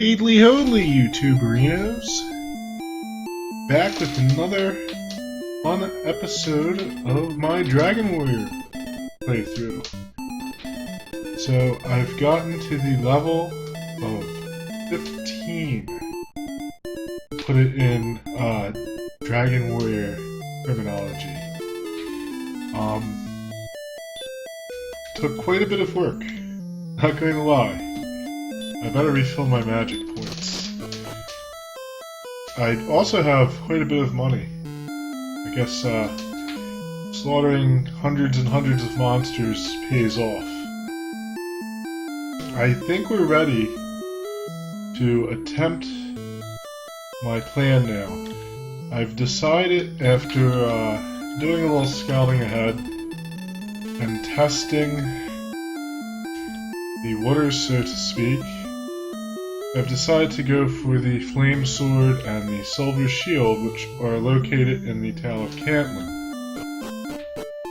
Adly Hoadly, YouTuberinos! Back with another fun episode of my Dragon Warrior playthrough. So, I've gotten to the level of 15. Put it in Dragon Warrior terminology. Took quite a bit of work, not going to lie. I better refill my magic points. I also have quite a bit of money. I guess slaughtering hundreds and hundreds of monsters pays off. I think we're ready to attempt my plan now. I've decided after doing a little scouting ahead and testing the waters, so to speak, I've decided to go for the Flame Sword and the Silver Shield, which are located in the town of Cantlin.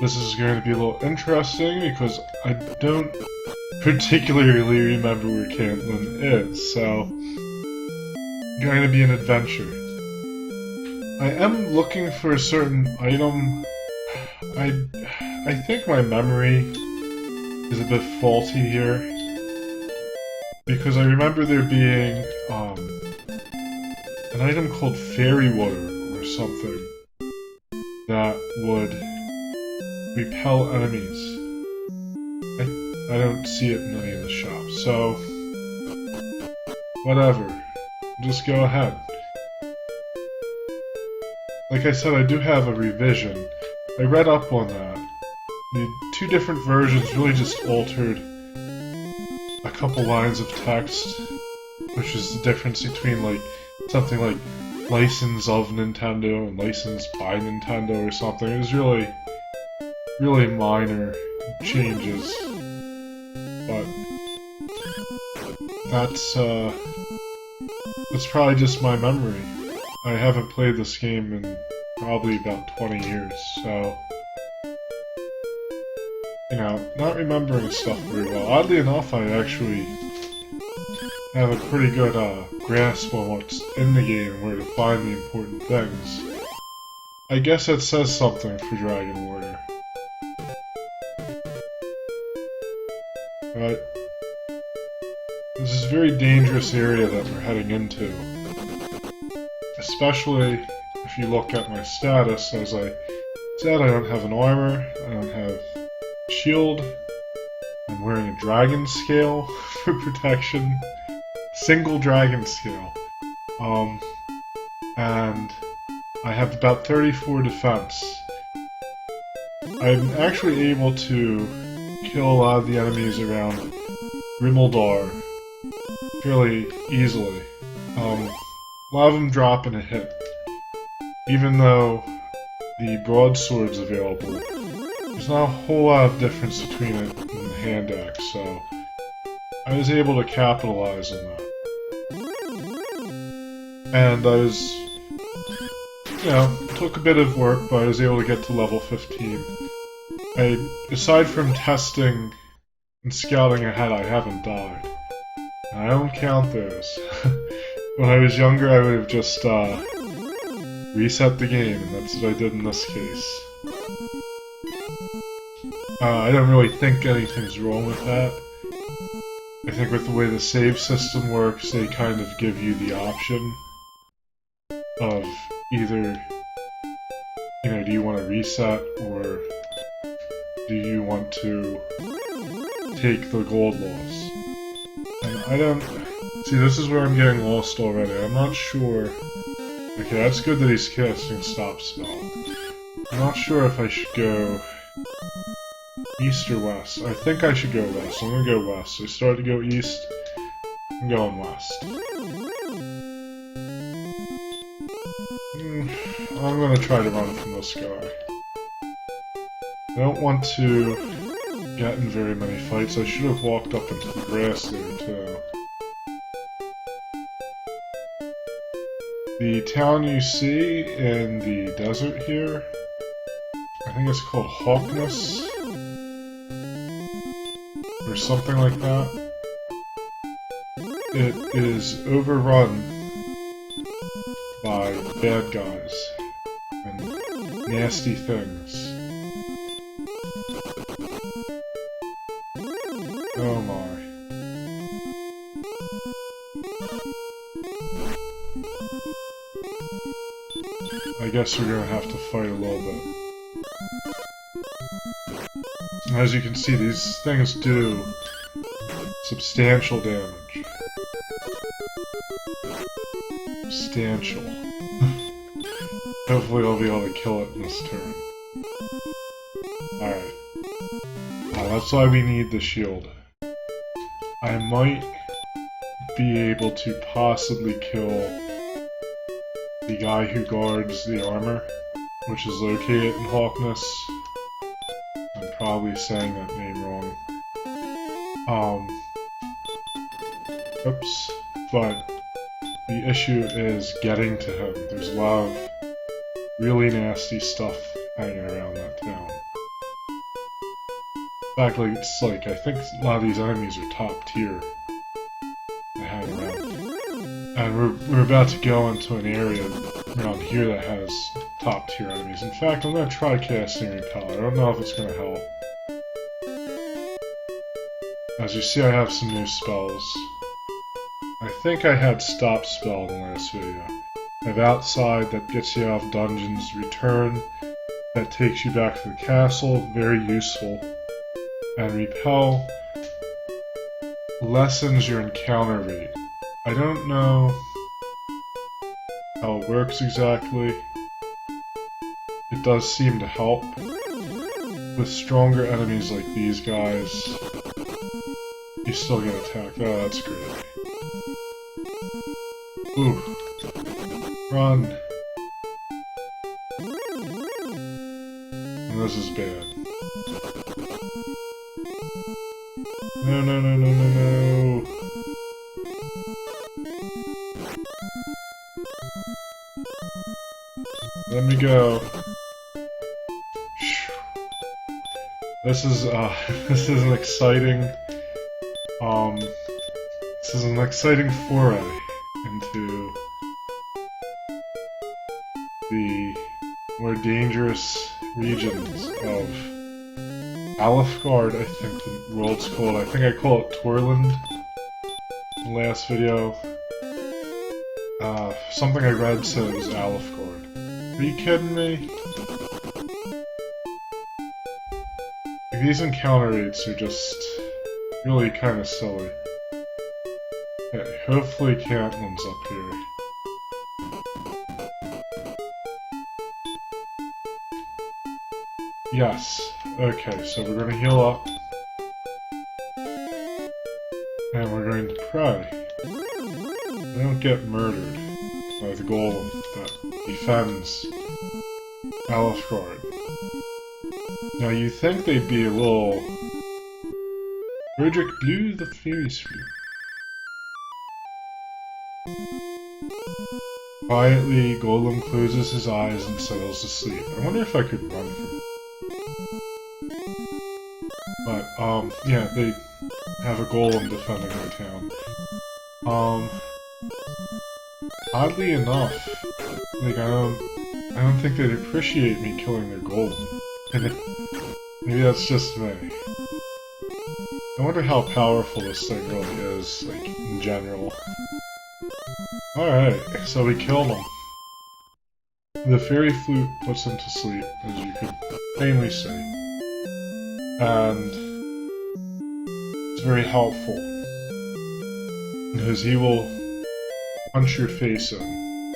This is going to be a little interesting because I don't particularly remember where Cantlin is, so it's going to be an adventure. I am looking for a certain item. I think my memory is a bit faulty here, because I remember there being an item called Fairy Water or something that would repel enemies. I don't see it in any of the shops, so whatever. Just go ahead. Like I said, I do have a revision. I read up on that. The two different versions really just altered a couple lines of text, which is the difference between like something like license of Nintendo and license by Nintendo or something. It was really minor changes, but that's probably just my memory. I haven't played this game in probably about 20 years, so you know, not remembering stuff very well. Oddly enough, I actually have a pretty good grasp on what's in the game and where to find the important things. I guess that says something for Dragon Warrior. But this is a very dangerous area that we're heading into. Especially if you look at my status. As I said, I don't have an armor, I don't have shield, I'm wearing a dragon scale for protection, single dragon scale, and I have about 34 defense. I'm actually able to kill a lot of the enemies around Grimmeldar fairly easily. A lot of them drop in a hit, even though the broadsword's available. There's not a whole lot of difference between it and the hand axe, so I was able to capitalize on that. And I was, you know, took a bit of work, but I was able to get to level 15. Aside from testing and scouting ahead, I haven't died. And I don't count those. When I was younger, I would have just reset the game, and that's what I did in this case. I don't really think anything's wrong with that. I think with the way the save system works, they kind of give you the option of either, you know, do you want to reset, or do you want to take the gold loss? And I don't... See, this is where I'm getting lost already. I'm not sure... Okay, that's good that he's casting Stop Spell. I'm not sure if I should go east or west. I think I should go west. I'm gonna go west. I started to go east. I'm going west. I'm gonna try to run from this guy. I don't want to get in very many fights. I should have walked up into the grass there, too. The town you see in the desert here, I think it's called Hawkness, or something like that. it is overrun by bad guys and nasty things. Oh my. I guess we're gonna have to fight a little bit. As you can see, these things do substantial damage. Substantial. Hopefully I'll be able to kill it in this turn. Alright. That's why we need the shield. I might be able to possibly kill the guy who guards the armor, which is located in Hawkness. I'm probably saying that name wrong. Oops. But the issue is getting to him. There's a lot of really nasty stuff hanging around that town. In fact, I think a lot of these enemies are top tier. They hang around. And we're about to go into an area around here that has top tier enemies. In fact, I'm going to try casting Repel. I don't know if it's going to help. As you see, I have some new spells. I think I had Stop Spell in the last video. I have Outside, that gets you out of dungeons. Return, that takes you back to the castle. Very useful. And Repel lessens your encounter rate. I don't know how it works exactly. It does seem to help. With stronger enemies like these guys, you still get attacked. Oh, that's great. Ooh. Run. And this is bad. No, no, no, no, no, no. Let me go. This is this is an exciting foray into the more dangerous regions of Alefgard, I think the world's called. I think I call it Torland in the last video. Something I read said it was Alefgard. Are you kidding me? Like, these encounter rates are just really kind of silly. Okay, hopefully Cantlin's up here. Yes. Okay, so we're gonna heal up. And we're going to pray. We don't get murdered by the golem that defends Alefgard. Now you think they'd be a little... Erdrick blew the fairy sphere. Quietly, Golem closes his eyes and settles to sleep. I wonder if I could run from him. But, yeah, they have a golem defending their town. Oddly enough, like, I don't think they'd appreciate me killing their golem. Maybe that's just me. I wonder how powerful this thing really is, like, in general. Alright, so we killed him. The fairy flute puts him to sleep, as you could plainly see. And it's very helpful, because he will punch your face in.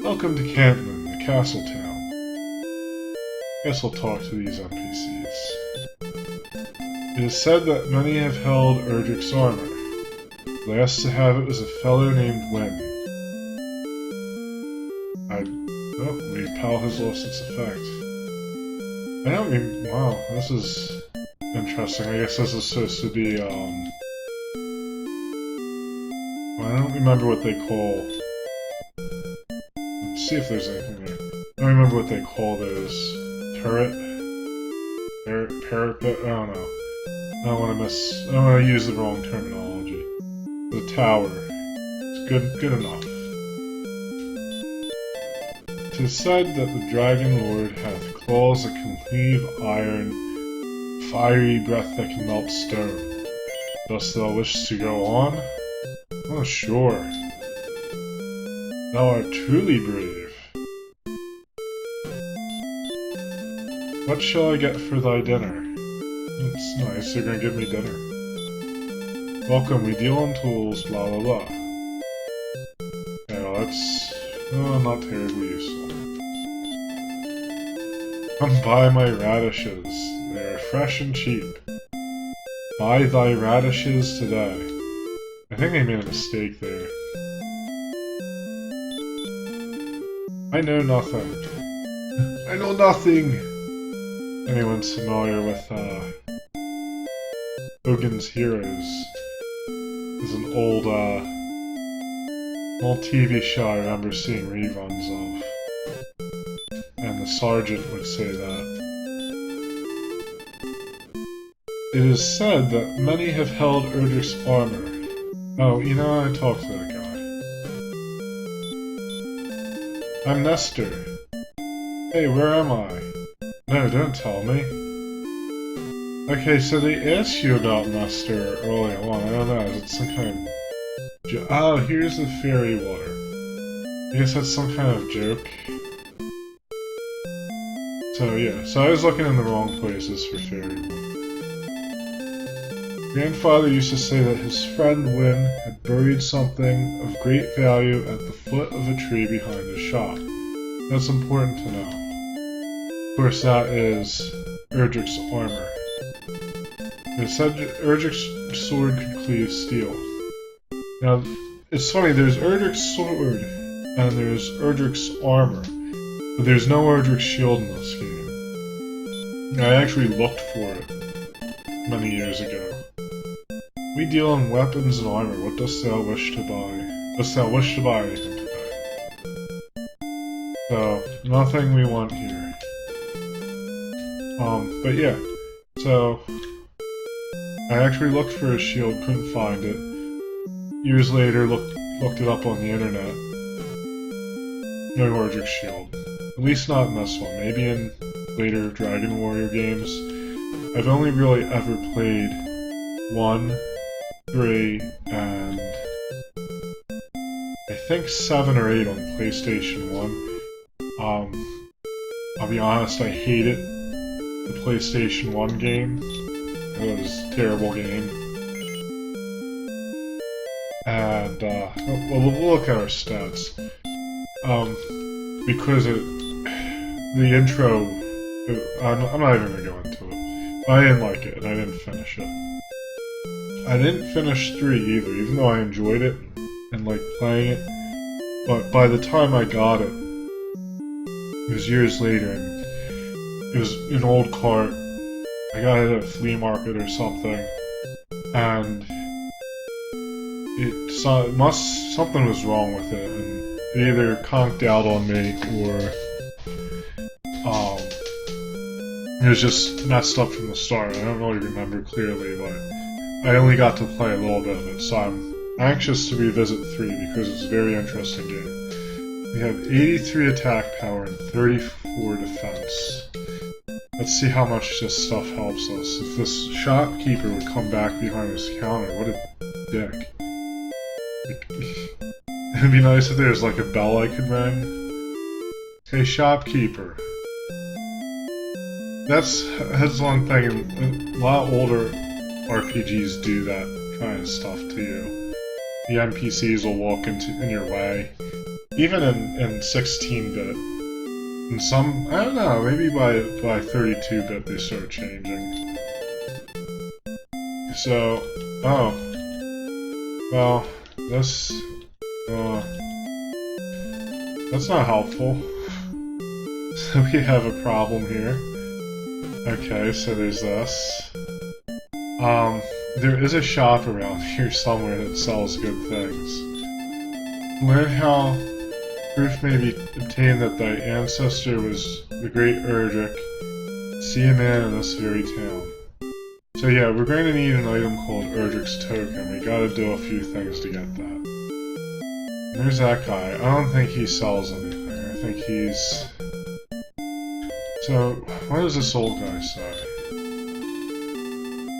Welcome to Canton, the castle town. Guess I'll talk to these NPCs. It is said that many have held Erdrick's armor. Last to have it was a fellow named Wynn. Repel has lost its effect. I don't mean, wow, this is interesting. I guess this is supposed to be, well, I don't remember what they call, let's see if there's anything there. I don't remember what they call those, turret? Parapet? I don't know. I don't want to use the wrong terminology. The tower. It's good enough. 'Tis said that the Dragon Lord hath claws that can cleave iron, fiery breath that can melt stone. Dost thou wish to go on? Oh, sure. Thou art truly brave. What shall I get for thy dinner? It's nice, you're gonna give me dinner. Welcome, we deal in tools, blah blah blah. Yeah, well, that's not terribly useful. Come buy my radishes. They are fresh and cheap. Buy thy radishes today. I think I made a mistake there. I know nothing. I know nothing! Anyone's familiar with Hogan's Heroes? Is an old TV show I remember seeing reruns of. And the sergeant would say that. It is said that many have held Erdrick's armor. Oh, you know, I talked to that guy. I'm Nestor. Hey, where am I? No, don't tell me. Okay, so they asked you about Nestor early on. I don't know, is it some kind of... Oh, here's the fairy water. I guess that's some kind of joke. So yeah, so I was looking in the wrong places for fairy water. Grandfather used to say that his friend Wynne had buried something of great value at the foot of a tree behind his shop. That's important to know. Of course, that is Erdrick's armor. It said Erdrick's sword could cleave steel. Now, it's funny, there's Erdrick's sword and there's Erdrick's armor, but there's no Erdrick's shield in this game. I actually looked for it many years ago. We deal in weapons and armor. What dost thou wish to buy? Dost thou wish to buy anything today? So, nothing we want here. But yeah. So, I actually looked for a shield, couldn't find it. Years later, looked it up on the internet. No Erdrick's shield. At least not in this one. Maybe in later Dragon Warrior games. I've only really ever played 1, 3, and I think 7 or 8 on PlayStation 1. I'll be honest, I hated the PlayStation 1 game. It was a terrible game. And, we'll look at our stats. Because the intro, I'm not even gonna go into it. I didn't like it, and I didn't finish it. I didn't finish 3 either, even though I enjoyed it and liked playing it. But by the time I got it, it was years later, and it was an old cart. I got it at a flea market or something, and something was wrong with it, and it either conked out on me or it was just messed up from the start. I don't really remember clearly, but I only got to play a little bit of it, so I'm anxious to revisit 3 because it's a very interesting game. We have 83 attack power and 34 defense. Let's see how much this stuff helps us. If this shopkeeper would come back behind his counter, what a dick. It'd be nice if there was like a bell I could ring. Hey shopkeeper. That's one thing, a lot older RPGs do that kind of stuff to you. The NPCs will walk in your way. Even in 16-bit. And some, I don't know, maybe by 32-bit they start changing. So, oh. Well, that's not helpful. So we have a problem here. Okay, so there's this. There is a shop around here somewhere that sells good things. Learn how proof may be obtained that thy ancestor was the great Erdrick. See a man in this very town. So yeah, we're going to need an item called Erdrick's Token. We gotta do a few things to get that. There's that guy. I don't think he sells anything. I think he's... So, what does this old guy say?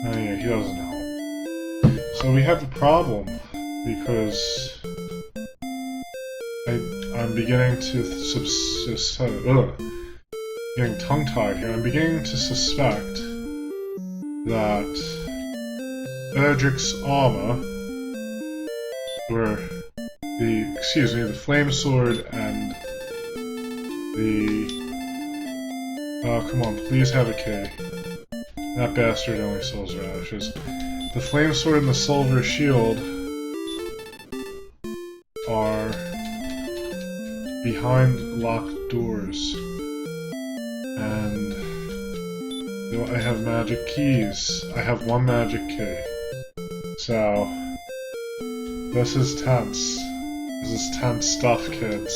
Oh yeah, he doesn't help. So we have a problem, because I'm beginning to getting tongue-tied here. I'm beginning to suspect that Erdrick's armor, or the flame sword and the... Oh, come on, please have a K. That bastard only sells radishes. The flame sword and the silver shield are behind locked doors. And I have magic keys. I have one magic key. So, this is tense. This is tense stuff, kids.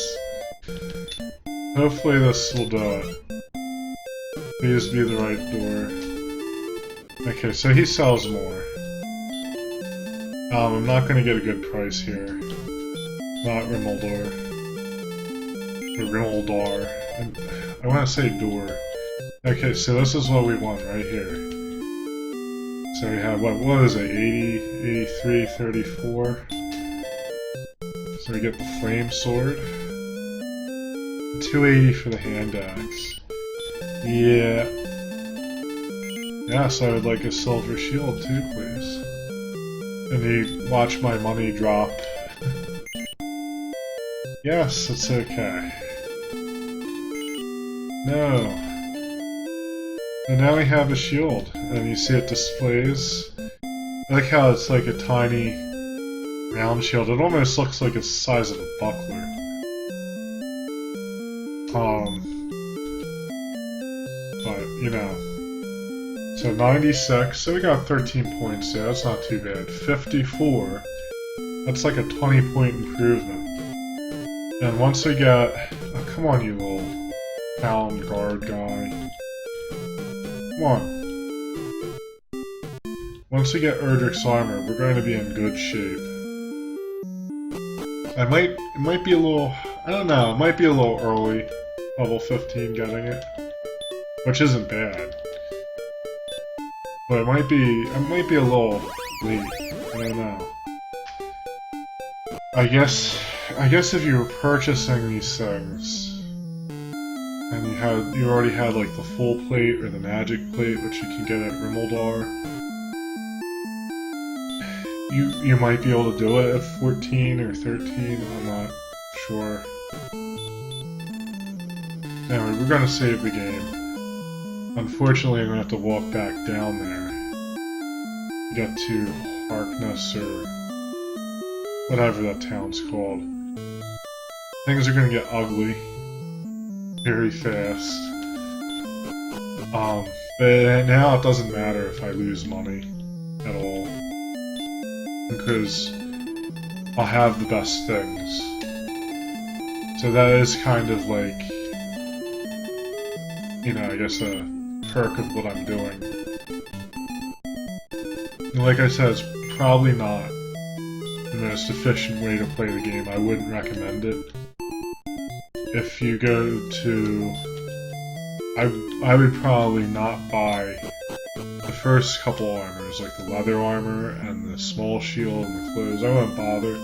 Hopefully this will do it. Please be the right door. Okay, so he sells more. I'm not gonna get a good price here. Not Rimmaldor. Or Rimmaldar. I want to say door. Okay, so this is what we want right here. So we have, what is it, 80, 83, 34? So we get the flame sword. 280 for the hand axe. Yeah. Yes, I would like a silver shield too, please. And you watch my money drop. Yes, it's okay. No. And now we have a shield, and you see it displays. I like how it's like a tiny round shield. It almost looks like it's the size of a buckler. But, you know. So 96, so we got 13 points there, that's not too bad. 54, that's like a 20-point improvement. And once we get... Oh, come on, you little pound guard guy. Come on. Once we get Erdrick's armor, we're going to be in good shape. It might be a little... I don't know, it might be a little early, level 15 getting it. Which isn't bad. But it might be a little late. I don't know. I guess if you were purchasing these things, and you already had like the full plate or the magic plate, which you can get at Rimmaldar, you might be able to do it at 14 or 13. I'm not sure. Anyway, we're gonna save the game. Unfortunately, I'm going to have to walk back down there to get to Harkness or whatever that town's called. Things are going to get ugly very fast. But now it doesn't matter if I lose money at all, because I'll have the best things. So that is kind of like, you know, I guess a perk of what I'm doing. And like I said, it's probably not the most efficient way to play the game. I wouldn't recommend it. If you go to... I would probably not buy the first couple armors, like the leather armor and the small shield and the clothes. I wouldn't bother.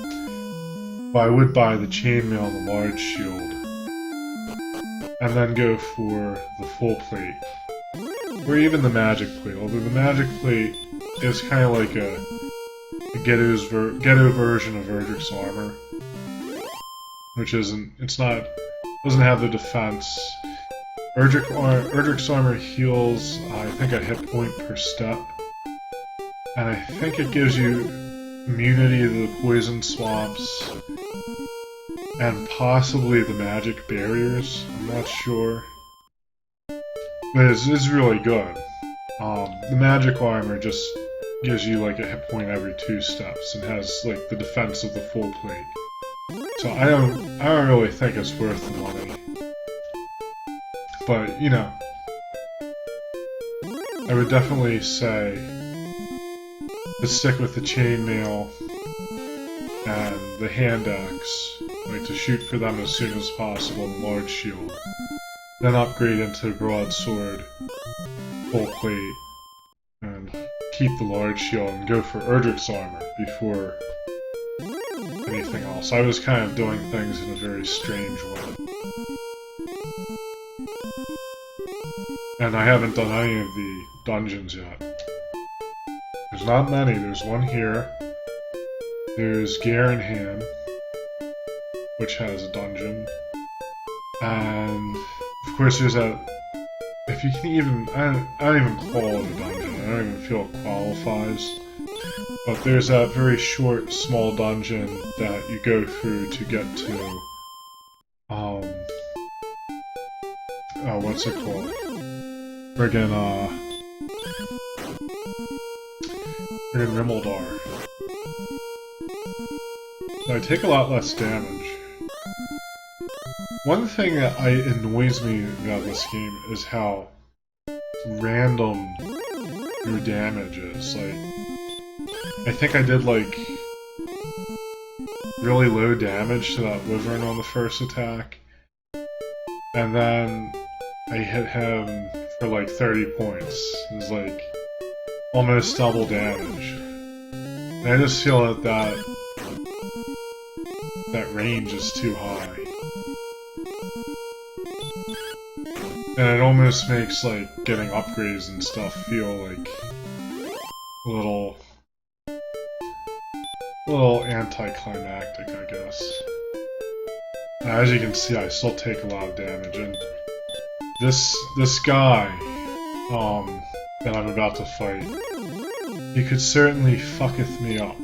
But I would buy the chainmail and the large shield. And then go for the full plate. Or even the magic plate, although the magic plate is kind of like a ghetto version of Erdrick's armor. Which doesn't have the defense. Erdrick's armor heals, I think, a hit point per step. And I think it gives you immunity to the poison swamps. And possibly the magic barriers, I'm not sure. But it's really good. The magic armor just gives you like a hit point every 2 steps and has like the defense of the full plate. So I don't really think it's worth the money. But, you know, I would definitely say to stick with the chainmail and the hand axe, like to shoot for them as soon as possible, the large shield. Then upgrade into broadsword, full plate, and keep the large shield and go for Erdrick's armor before anything else. I was kind of doing things in a very strange way. And I haven't done any of the dungeons yet. There's not many. There's one here. There's Garenham, which has a dungeon. And of course there's that, if you can even, I don't even call it a dungeon. I don't even feel it qualifies. But there's that very short, small dungeon that you go through to get to, what's it called? Friggin' Rimmildar. So I take a lot less damage. One thing that annoys me about this game is how random your damage is. Like, I think I did like really low damage to that wyvern on the first attack, and then I hit him for like 30 points. It was like almost double damage. And I just feel that that range is too high. And it almost makes like getting upgrades and stuff feel like a little anticlimactic, I guess. As you can see, I still take a lot of damage, and this guy that I'm about to fight, he could certainly fucketh me up.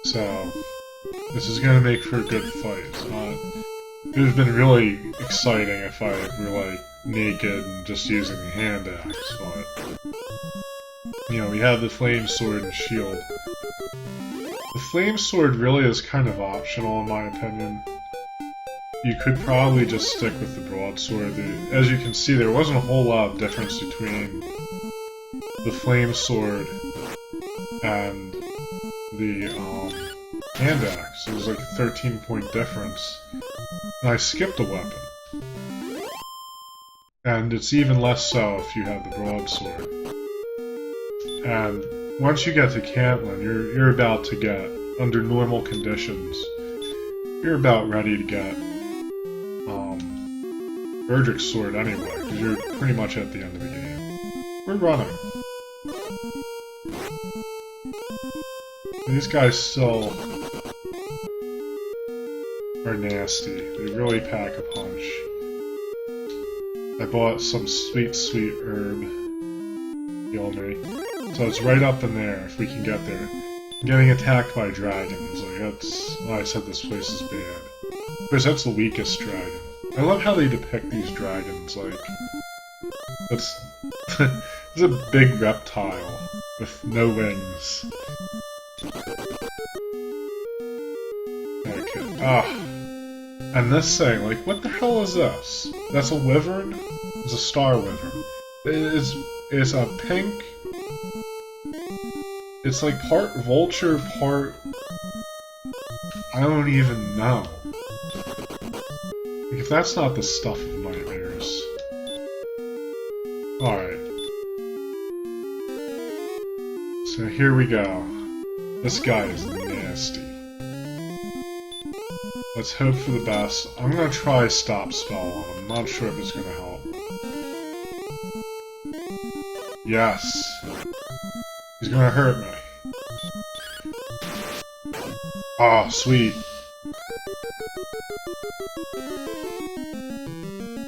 So this is gonna make for a good fight. It would have been really exciting if I were like naked and just using the hand axe, but you know, we have the flame sword and shield. The flame sword really is kind of optional in my opinion. You could probably just stick with the broadsword. As you can see, there wasn't a whole lot of difference between the flame sword and the hand axe. It was like a 13-point difference. And I skipped a weapon. And it's even less so if you have the broadsword. And once you get to Cantlin, you're about to get, under normal conditions, you're about ready to get Erdrick's sword anyway, because you're pretty much at the end of the game. We're running. These guys still are nasty. They really pack a punch. I bought some sweet, sweet herb. Heal me. So it's right up in there, if we can get there. I'm getting attacked by dragons. Like, that's why I said this place is bad. Because that's the weakest dragon. I love how they depict these dragons, like... It's a big reptile with no wings. Okay, and this thing, like, what the hell is this? That's a wyvern? It's a star wyvern. It's a pink... It's like part vulture, part... I don't even know. Like, if that's not the stuff of nightmares. Alright. So here we go. This guy is nasty. Let's hope for the best. I'm gonna try stop spell on him. I'm not sure if it's gonna help. Yes. He's gonna hurt me. Oh, sweet.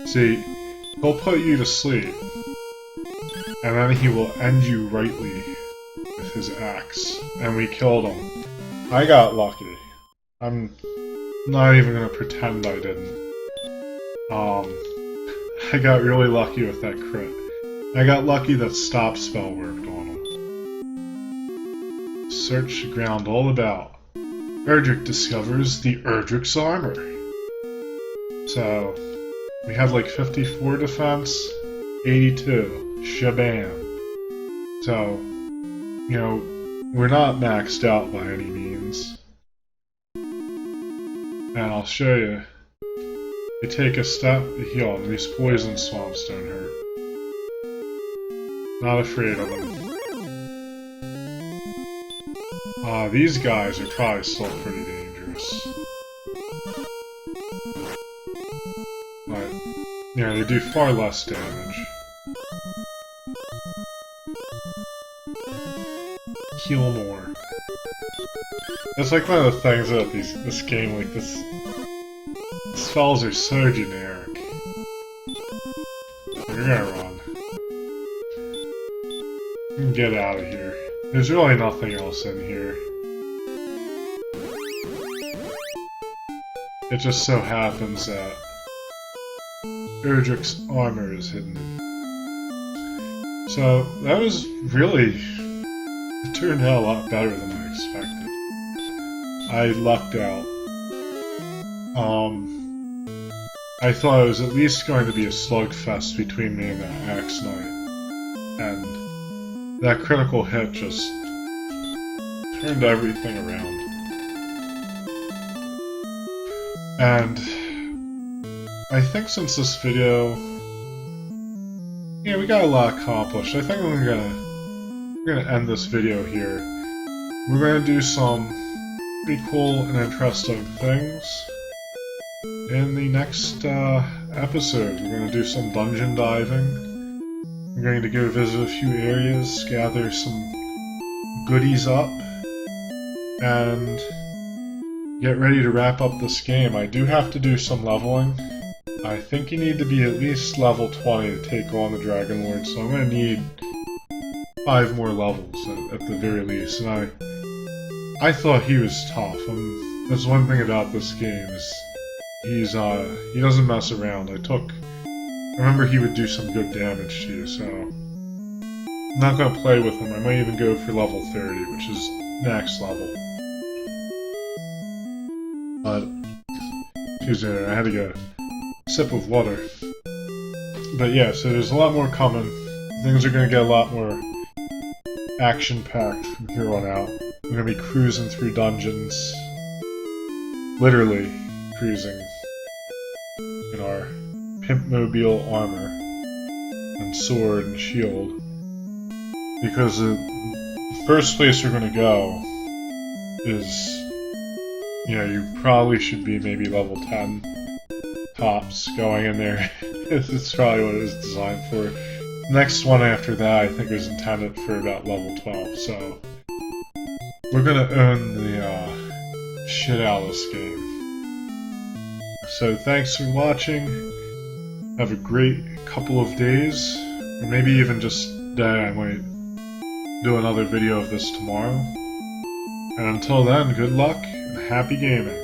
See, he'll put you to sleep, and then he will end you rightly with his axe. And we killed him. I got lucky. I'm not even gonna pretend I didn't. I got really lucky with that crit. I got lucky that stop spell worked on him. Search the ground all about. Erdrick discovers the Erdrick's armor. So, we have like 54 defense, 82. Shabam. So, you know, we're not maxed out by any means. And I'll show you. You take a step to heal, and these poison swamps don't hurt. Not afraid of them. These guys are probably still pretty dangerous. But, yeah, they do far less damage. Heal more. That's like one of the things about this game, like these spells are so generic. You're gonna run. Get out of here. There's really nothing else in here. It just so happens that Erdrick's armor is hidden. So, that was really... It turned out a lot better than I expected. I lucked out. I thought it was at least going to be a slugfest between me and that Axe Knight. And that critical hit just turned everything around. And I think since this video, yeah, we got a lot accomplished. I think we're gonna end this video here. We're gonna do some pretty cool and interesting things in the next episode. We're gonna do some dungeon diving. We're going to go visit a few areas, gather some goodies up, and get ready to wrap up this game. I do have to do some leveling. I think you need to be at least level 20 to take on the Dragon Lord, so I'm going to need 5 more levels at the very least. And I thought he was tough. That's one thing about this game is he doesn't mess around. I remember he would do some good damage to you, so I'm not going to play with him. I might even go for level 30, which is next level. But, excuse me, I had to get a sip of water. But yeah, so there's a lot more coming. Things are going to get a lot more action-packed from here on out. We're going to be cruising through dungeons. Literally cruising in our Pimpmobile armor and sword and shield, because the first place we're going to go is, you know, you probably should be maybe level 10 tops going in there. It's probably what it was designed for. Next one after that I think was intended for about level 12, so we're going to own the shit out of this game. So thanks for watching. Have a great couple of days, or maybe even just day. I might do another video of this tomorrow. And until then, good luck and happy gaming.